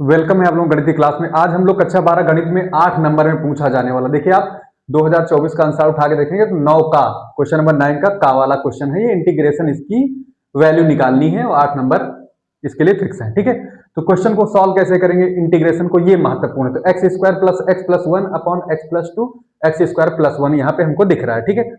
Welcome है आप लोग गणित क्लास में। आज हम लोग कक्षा 12 गणित में 8 नंबर में पूछा जाने वाला। देखिए आप 2024 का आंसर उठा के देखेंगे तो 9 का क्वेश्चन नंबर 9 का वाला क्वेश्चन है। ये इंटीग्रेशन, इसकी वैल्यू निकालनी है और 8 नंबर इसके लिए फिक्स है। ठीक है, तो क्वेश्चन को सॉल्व कैसे करेंगे इंटीग्रेशन को, ये महत्वपूर्ण है। तो x square plus x plus one upon x plus two x square plus one यहाँ पे हमको दिख रहा है। ठीक है,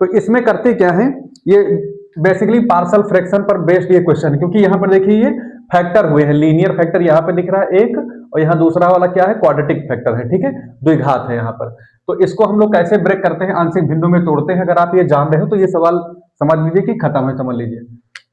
तो इसमें करते क्या है, ये बेसिकली पार्शियल फ्रैक्शन पर बेस्ड ये क्वेश्चन है, क्योंकि यहाँ पर देखिए ये फैक्टर हुए हैं, लीनियर फैक्टर यहाँ पे दिख रहा है एक, और यहाँ दूसरा वाला क्या है, क्वाड्रेटिक फैक्टर है। ठीक है, द्विघात है यहाँ पर। तो इसको हम लोग कैसे ब्रेक करते हैं, आंशिक भिन्नों में तोड़ते हैं। अगर आप ये जान रहे हो तो ये सवाल समझ लीजिए कि खत्म है, समझ लीजिए।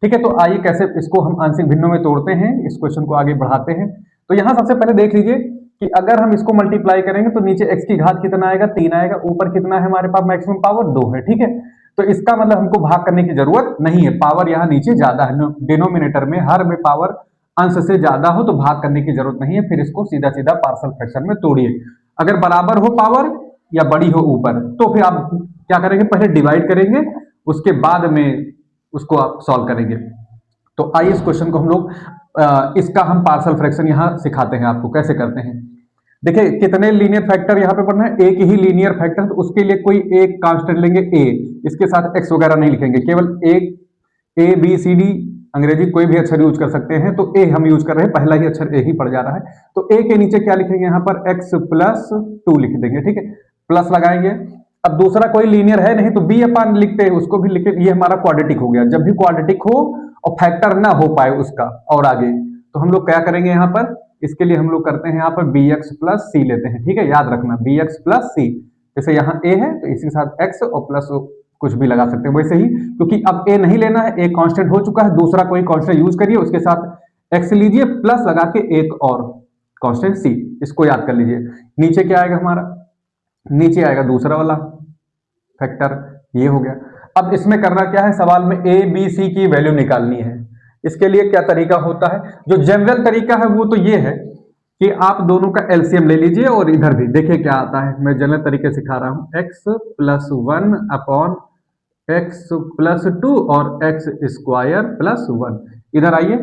ठीक है, तो आइए कैसे इसको हम आंशिक भिन्नों में तोड़ते हैं, इस क्वेश्चन को आगे बढ़ाते हैं। तो यहाँ सबसे पहले देख लीजिए कि अगर हम इसको मल्टीप्लाई करेंगे तो नीचे x की घात कितना आएगा, 3 आएगा। ऊपर कितना है हमारे पास, मैक्सिमम पावर 2 है। ठीक है, तो इसका मतलब हमको भाग करने की जरूरत नहीं है, पावर यहाँ नीचे ज्यादा है। डिनोमिनेटर में हर में पावर अंश से ज्यादा हो तो भाग करने की जरूरत नहीं है। फिर इसको सीधा सीधा पार्शियल फ्रैक्शन में तोड़िए। अगर बराबर हो पावर या बड़ी हो ऊपर, तो फिर आप क्या करेंगे, पहले डिवाइड करेंगे, उसके बाद में उसको आप सॉल्व करेंगे। तो आइए इस क्वेश्चन को हम लोग इसका हम पार्शियल फ्रैक्शन यहाँ सिखाते हैं आपको कैसे करते हैं। देखिए कितने लीनियर फैक्टर यहाँ पे पढ़ना है, एक ही लीनियर फैक्टर, तो उसके लिए कोई एक कांस्टेंट लेंगे a, इसके साथ x वगैरह नहीं लिखेंगे, केवल एक a b c d अंग्रेजी कोई भी अक्षर यूज कर सकते हैं। तो a हम यूज कर रहे हैं, पहला ही अक्षर a ही पड़ जा रहा है। तो a के नीचे क्या लिखेंगे, यहाँ पर x प्लस 2 लिख देंगे। ठीक है, प्लस लगाएंगे। अब दूसरा कोई लीनियर है नहीं तो b अपन लिखते हैं, उसको भी लिखे, ये हमारा क्वाड्रेटिक हो गया। जब भी क्वाड्रेटिक हो और फैक्टर ना हो पाए उसका और आगे, तो हम लोग क्या करेंगे, यहाँ पर इसके लिए हम लोग करते हैं यहाँ पर bx प्लस सी लेते हैं। ठीक है, याद रखना bx प्लस सी, जैसे यहाँ a है तो इसी के साथ x और प्लस कुछ भी लगा सकते हैं वैसे ही, क्योंकि अब a नहीं लेना है, a कांस्टेंट हो चुका है। दूसरा कोई कांस्टेंट यूज करिए, उसके साथ x लीजिए, प्लस लगा के एक और कांस्टेंट c, इसको याद कर लीजिए। नीचे क्या आएगा हमारा, नीचे आएगा दूसरा वाला फैक्टर, ये हो गया। अब इसमें करना क्या है, सवाल में a b c की वैल्यू निकालनी है। इसके लिए क्या तरीका होता है, जो जनरल तरीका है वो तो ये है कि आप दोनों का एलसीएम ले लीजिए, और इधर भी देखिए क्या आता है। मैं जनरल तरीके सिखा रहा हूं, x plus 1 upon x plus 2 और एक्स स्क्वायर प्लस 1। इधर आइए,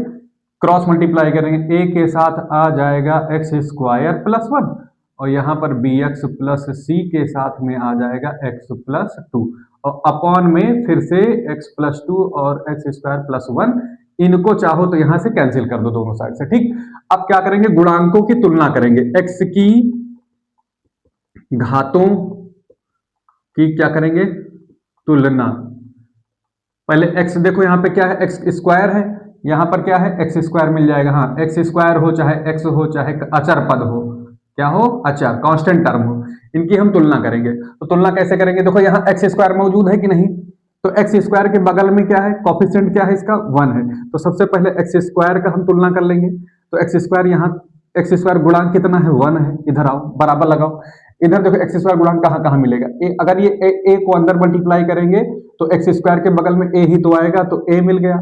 क्रॉस मल्टीप्लाई करेंगे, a के साथ आ जाएगा एक्स स्क्वायर प्लस 1, और यहाँ पर bx प्लस सी के साथ में आ जाएगा x प्लस 2, और अपॉन में फिर से x प्लस 2 और एक्स स्क्वायर प्लस 1। इनको चाहो तो यहां से कैंसिल कर दो दोनों साइड से। ठीक, अब क्या करेंगे, गुणांकों की तुलना करेंगे, x की घातों की क्या करेंगे, तुलना। पहले x देखो, यहाँ पे क्या है, एक्स स्क्वायर है, यहाँ पर क्या है, एक्स स्क्वायर मिल जाएगा। हाँ, एक्स स्क्वायर हो चाहे x हो चाहे अचर पद हो, क्या हो, अचर कांस्टेंट टर्म हो, इनकी हम तुलना करेंगे। तो तुलना कैसे करेंगे, देखो यहाँ एक्स स्क्वायर मौजूद है कि नहीं, तो एक्स स्क्वायर के बगल में क्या है, कोफिशिएंट क्या है इसका, 1 है। तो सबसे पहले एक्स स्क्वायर का हम तुलना कर लेंगे। तो एक्स स्क्वायर, यहाँ एक्स स्क्वायर गुणांक कितना है, 1 है। इधर आओ, बराबर लगाओ। इधर देखो एक्स स्क्वायर गुणांक कहाँ कहाँ मिलेगा, अगर ये ए को अंदर मल्टीप्लाई करेंगे तो एक्स स्क्वायर के बगल में a ही तो आएगा, तो a मिल गया।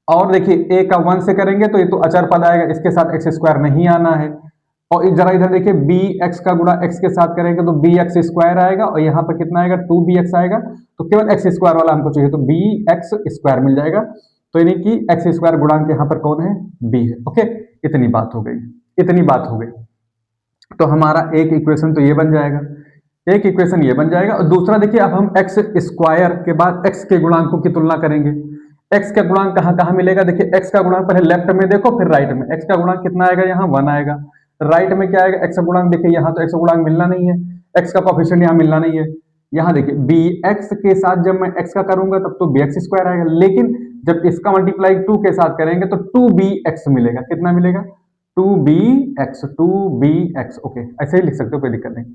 और देखिए a का 1 से करेंगे तो ये तो अचर पद आएगा, इसके साथ एक्स स्क्वायर नहीं आना है। और जरा इधर देखिए, bx का गुणा x के साथ करेंगे तो bx स्क्वायर आएगा, और यहाँ पर कितना आएगा, 2bx आएगा। तो केवल एक्स स्क्वायर वाला हमको चाहिए, तो bx स्क्वायर मिल जाएगा। तो यानी कि एक्स स्क्वायर गुणांक यहाँ पर कौन है, b है। ओके, इतनी बात हो गई, इतनी बात हो गई। तो हमारा एक इक्वेशन तो ये बन जाएगा, एक इक्वेशन ये बन जाएगा। और दूसरा देखिए, अब हम एक्स स्क्वायर के बाद x के गुणांकों की तुलना करेंगे। x का गुणांक कहाँ कहाँ मिलेगा, देखिए x का गुणांक पहले लेफ्ट में देखो, फिर राइट में। x का गुणांक कितना आएगा, यहाँ 1 आएगा। राइट में क्या आएगा, x का गुणांक, देखिए यहाँ तो x का गुणांक मिलना नहीं है, x का कोफिशिएंट यहाँ मिलना नहीं है। यहाँ देखिए bx के साथ जब मैं x का करूंगा तब तो bx स्क्वायर आएगा, लेकिन जब इसका मल्टीप्लाई 2 के साथ करेंगे तो 2bx मिलेगा। कितना मिलेगा, 2bx। ओके, ऐसे ही लिख सकते हो, कोई दिक्कत नहीं।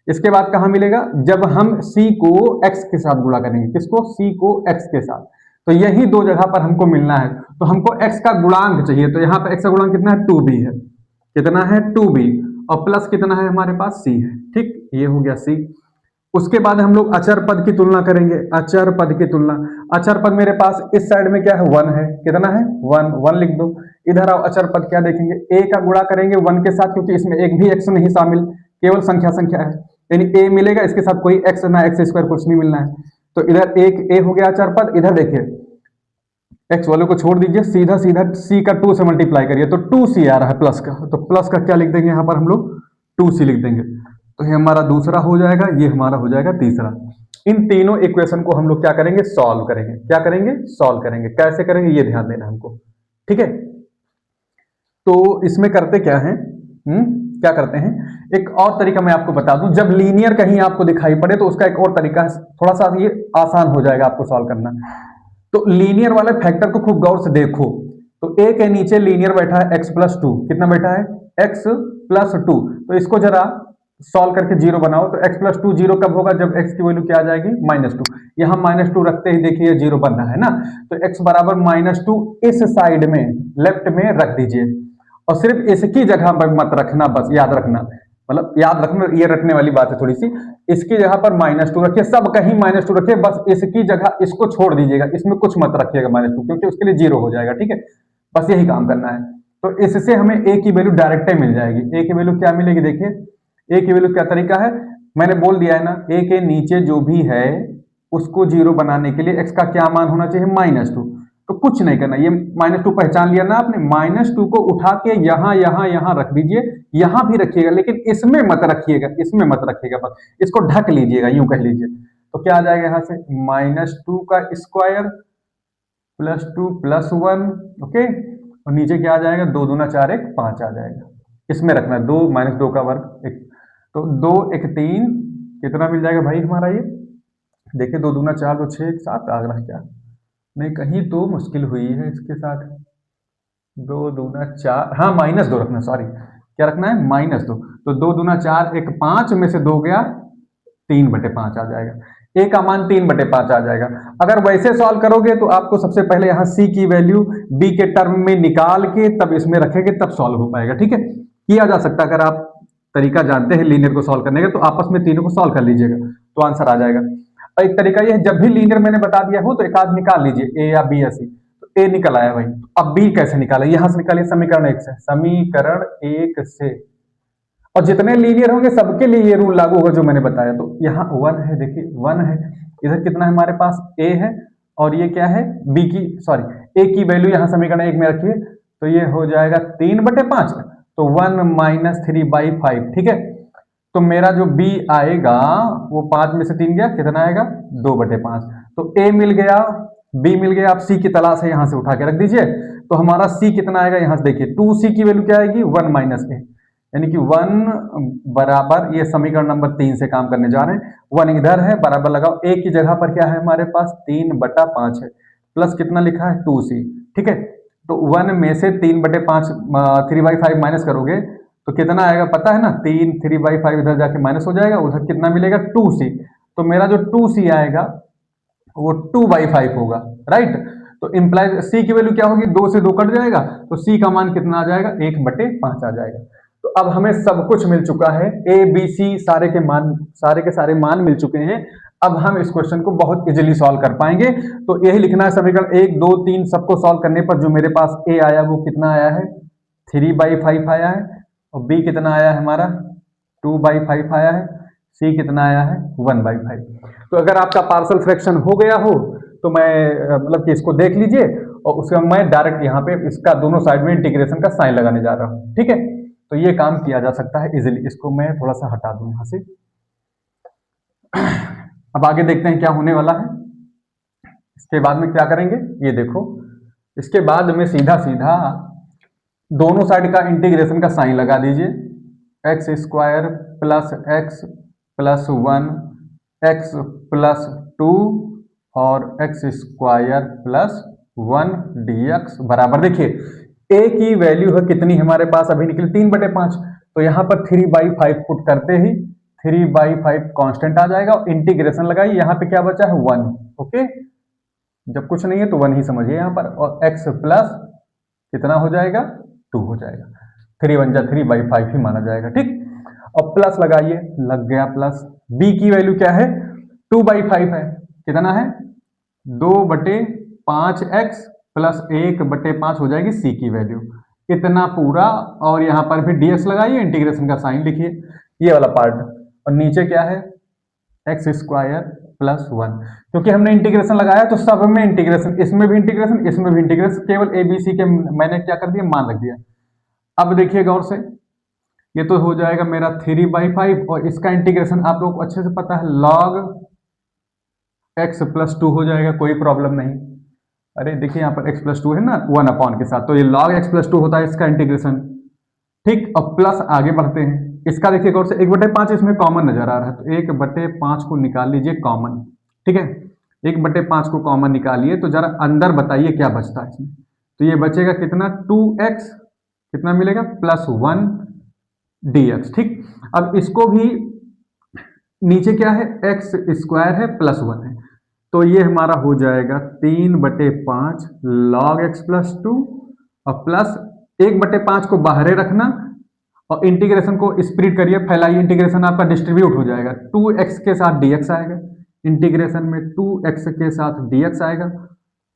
इसके बाद कहां मिलेगा, जब हम c को x के साथ गुणा करेंगे, किसको, c को x के साथ। तो यही दो जगह पर हमको मिलना है, तो हमको x का गुणांक चाहिए। तो यहाँ पर x का गुणांक कितना है, 2b है। कितना है, 2b, और प्लस कितना है हमारे पास, c है। ठीक, ये हो गया c। उसके बाद हम लोग अचर पद की तुलना करेंगे, अचर पद की तुलना। अचर पद मेरे पास इस साइड में क्या है, 1 है। कितना है, 1 लिख दो। इधर आओ, अचर पद क्या देखेंगे, a का गुणा करेंगे 1 के साथ, क्योंकि इसमें एक भी x नहीं शामिल, केवल संख्या संख्या है, यानी a मिलेगा, इसके साथ कोई x ना एक्स स्क्वायर कुछ नहीं मिलना है। तो इधर एक a हो गया अचर पद। इधर देखिए एक्स वैल्यू को छोड़ दीजिए, सीधा सीधा सी का 2 से मल्टीप्लाई करिए तो 2c आ रहा है प्लस का, तो प्लस का क्या लिख देंगे यहाँ पर हम लोग 2c लिख देंगे। तो ये हमारा दूसरा हो जाएगा, ये हमारा हो जाएगा तीसरा। इन तीनों इक्वेशन को हम लोग क्या करेंगे, सॉल्व करेंगे। क्या करेंगे, सॉल्व करेंगे। कैसे करेंगे ये ध्यान देना हमको, ठीक है। तो इसमें करते क्या है, क्या करते हैं, एक और तरीका मैं आपको बता दूं। जब लीनियर कहीं आपको दिखाई पड़े तो उसका एक और तरीका है, थोड़ा सा ये आसान हो जाएगा आपको सॉल्व करना। तो लीनियर वाले फैक्टर को खूब गौर से देखो। तो ए के नीचे लीनियर बैठा है x+2, कितना बैठा है x+2। तो इसको जरा सॉल्व करके जीरो बनाओ। तो x+2 जीरो कब होगा, जब x की वैल्यू क्या आ जाएगी -2। यहां -2 रखते ही देखिए जीरो बन रहा है ना। तो x बराबर -2 इस साइड में लेफ्ट में रख दीजिए, और सिर्फ इसकी जगह पर मत रखना, बस याद रखना, मतलब याद रखना, ये रखने वाली बात है थोड़ी सी। इसकी जगह पर -2 रखिए, सब कहीं -2 रखिए, बस इसकी जगह इसको छोड़ दीजिएगा, इसमें कुछ मत रखिएगा -2, क्योंकि उसके लिए जीरो हो जाएगा, ठीक है। बस यही काम करना है। तो इससे हमें ए की वैल्यू डायरेक्ट ही मिल जाएगी। ए की वैल्यू क्या मिलेगी, देखिए ए की वैल्यू क्या तरीका है, मैंने बोल दिया है ना, ए के नीचे जो भी है उसको जीरो बनाने के लिए एक्स का क्या मान होना चाहिए, -2। तो कुछ नहीं करना, ये -2 पहचान लिया ना आपने, -2 को उठा के यहां यहां यहां रख दीजिए। यहां भी रखिएगा लेकिन इसमें मत रखिएगा, इसमें मत रखिएगा, बस इसको ढक लीजिएगा, यूं कह लीजिए। तो क्या आ जाएगा यहां से, -2 का स्क्वायर +2 +1, ओके। और नीचे क्या आ जाएगा, 2 दूना 4 1 5 आ जाएगा। इसमें रखना है 2 -2 का वर्ग 1। तो 2 1 3 कितना मिल जाएगा भाई हमारा ये, देखिए 2 दूना 4 2 6 1 7 आ रहा है क्या, नहीं कहीं तो मुश्किल हुई है इसके साथ। 2 दूना 4, हाँ -2 रखना, सॉरी क्या रखना है, -2। तो 2 दूना 4 1 5 में से 2 गया, 3/5 आ जाएगा। ए का मान 3/5 आ जाएगा। अगर वैसे सॉल्व करोगे तो आपको सबसे पहले यहाँ सी की वैल्यू बी के टर्म में निकाल के तब इसमें रखेंगे, तब सॉल्व हो पाएगा, ठीक है। किया जा सकता है, अगर आप तरीका जानते हैं लीनियर को सॉल्व करने का, तो आपस में तीनों को सॉल्व कर लीजिएगा तो आंसर आ जाएगा। और एक तरीका ये है, जब भी लीनियर मैंने बता दिया हो तो एक आध निकाल लीजिए, ए या बी या सी। तो ए निकल आया भाई, अब बी कैसे निकाले, यहां से निकालिए समीकरण 1 से, समीकरण 1 से। और जितने लीनियर होंगे सबके लिए ये रूल लागू होगा जो मैंने बताया। तो यहाँ 1 है, देखिए 1 है, इधर कितना है हमारे पास, a है, और ये क्या है, b की, सॉरी a की वैल्यू यहाँ समीकरण 1 में रखिए, तो ये हो जाएगा 3/5, तो 1 - 3/5, ठीक है। तो मेरा जो b आएगा वो 5 में से 3 गया, कितना आएगा 2/5। तो a मिल गया, b मिल गया, आप c की तलाश है यहाँ से उठा के रख दीजिए। तो हमारा c कितना आएगा, यहाँ से देखिए 2c की वैल्यू क्या आएगी, 1 - a, यानी कि 1 बराबर, ये समीकरण नंबर 3 से काम करने जा रहे हैं। 1 इधर है, बराबर लगाओ, a की जगह पर क्या है हमारे पास 3/5 है, प्लस कितना लिखा है 2c, ठीक है। तो 1 में से 3/5 3/5 माइनस करोगे तो कितना आएगा पता है ना, 3 इधर जाके माइनस हो जाएगा, उधर कितना मिलेगा 2c। तो मेरा जो 2c आएगा वो 2/5 होगा, राइट। तो इंप्लाइज c की वैल्यू क्या होगी, 2 से 2 कट जाएगा, तो c का मान कितना आ जाएगा, 1/5 आ जाएगा। तो अब हमें सब कुछ मिल चुका है, a b c सारे के सारे मान मिल चुके हैं। अब हम इस क्वेश्चन को बहुत इजीली सॉल्व कर पाएंगे। तो यही लिखना है, समीकरण 1 2 3 सबको सॉल्व करने पर जो मेरे पास a आया वो कितना आया है, 3/5 आया है, और b कितना आया है हमारा 2/5 आया है, c कितना आया है 1/5। तो अगर आपका पार्सल फ्रैक्शन हो गया हो तो मैं मतलब कि इसको देख लीजिए, और उसका मैं डायरेक्ट यहाँ पे इसका दोनों साइड में इंटीग्रेशन का साइन लगाने जा रहा हूँ, ठीक है। तो ये काम किया जा सकता है इजीली। इसको मैं थोड़ा सा हटा दूं यहां से। अब आगे देखते हैं क्या होने वाला है। इसके बाद में क्या करेंगे ये देखो, इसके बाद में सीधा सीधा दोनों साइड का इंटीग्रेशन का साइन लगा दीजिए, x² + x + 1 x + 2 और x² + 1 dx बराबर, देखिए a की वैल्यू है कितनी हमारे पास अभी निकली 3/5, तो यहां पर 3/5 पुट करते ही 3/5 कांस्टेंट आ जाएगा, और इंटीग्रेशन लगाइए, यहां पे क्या बचा है 1, ओके। जब कुछ नहीं है तो 1 ही समझिए यहां पर, और x प्लस कितना हो जाएगा 2 हो जाएगा, 3 1 जा 3/5 ही माना जाएगा, ठीक। और प्लस लगाइए, लग गया प्लस। b की वैल्यू क्या है 2/5 है, कितना है 2/5x + 1/5 हो जाएगी c की वैल्यू, इतना पूरा। और यहां पर भी dx लगाइए, इंटीग्रेशन का साइन लिखिए, ये वाला पार्ट। और नीचे क्या है x² +1, क्योंकि हमने इंटीग्रेशन लगाया तो सब में इंटीग्रेशन, इसमें भी इंटीग्रेशन, इसमें भी इंटीग्रेशन, केवल ए बी सी के मैंने क्या कर दिया, मान रख दिया। अब देखिए गौर से, ये तो हो जाएगा मेरा 3/5 और इसका इंटीग्रेशन आप लोग को अच्छे से पता है log x+2 हो जाएगा, कोई प्रॉब्लम नहीं। अरे देखिए यहाँ पर x+2 है ना 1 के साथ, तो ये log x+2 होता है इसका इंटीग्रेशन। ठीक, अब प्लस आगे बढ़ते हैं। इसका देखिए गौर से 1/5 इसमें कॉमन नजर आ रहा है, तो 1/5 को निकाल लीजिए कॉमन। ठीक है, 1/5 को कॉमन निकालिए तो जरा अंदर बताइए क्या बचता है इसमें। तो ये बचेगा कितना, 2x, कितना मिलेगा, +1 dx। ठीक, अब इसको भी नीचे क्या है, x² है +1 है, तो ये हमारा हो जाएगा 3/5 log x+2 और प्लस 1/5 को बाहरे रखना और इंटीग्रेशन को स्प्लिट करिए, फैलाइए, इंटीग्रेशन आपका डिस्ट्रीब्यूट हो जाएगा, 2x के साथ dx आएगा, इंटीग्रेशन में 2x के साथ dx आएगा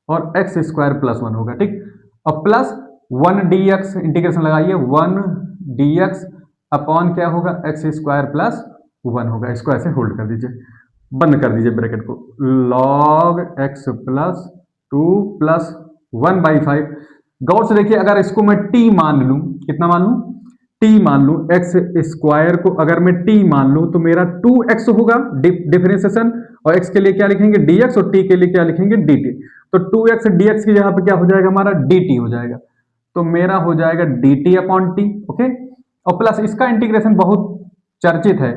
और x² +1 होगा। ठीक, और प्लस 1 dx, इंटीग्रेशन लगाइए, 1 dx अपॉन क्या होगा, x² +1 होगा। इसको ऐसे होल्ड कर दीजिए, बंद कर दीजिए ब्रैकेट को, log x+2 प्लस 1/5। गौर से देखिए, अगर इसको मैं t मान लूं, कितना मान लूं, t मान लूं, x² को अगर मैं t मान लूं तो मेरा 2x होगा डिफरेंशिएशन, और x के लिए क्या लिखेंगे, dx, और t के लिए क्या लिखेंगे, dt। तो 2x dx की जगह पे क्या हो जाएगा, हमारा dt हो जाएगा, तो मेरा हो जाएगा dt अपॉन t। ओके, और प्लस इसका इंटीग्रेशन बहुत चर्चित है,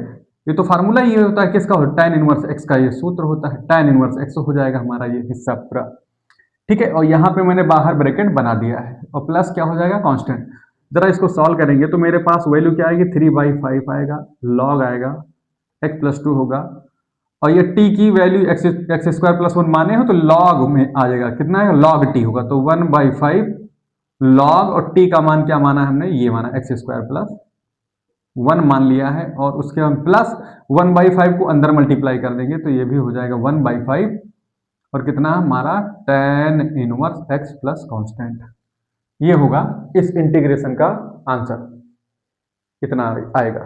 ये तो फार्मूला ये होता है किसका, tan इनवर्स x का ये सूत्र होता है, tan इनवर्स x हो जाएगा हमारा ये हिस्सा पूरा। ठीक है, और यहाँ पे मैंने बाहर ब्रैकेट बना दिया है, और प्लस क्या हो जाएगा, कांस्टेंट। जरा इसको सॉल्व करेंगे तो मेरे पास वैल्यू क्या आएगी, 3/5 आएगा, log आएगा, x+2 होगा, और ये t की वैल्यू x² +1 माने हो तो log में आ जाएगा, कितना है, log t होगा, तो 1/5 log, और t का मान क्या माना हमने, ये माना x² +1 मान लिया है, और उसके बाद प्लस 1/5 को अंदर मल्टीप्लाई कर देंगे तो ये भी हो जाएगा 1/5, और कितना हमारा tan inverse x plus constant. ये होगा इस इंटीग्रेशन का आंसर, कितना आएगा।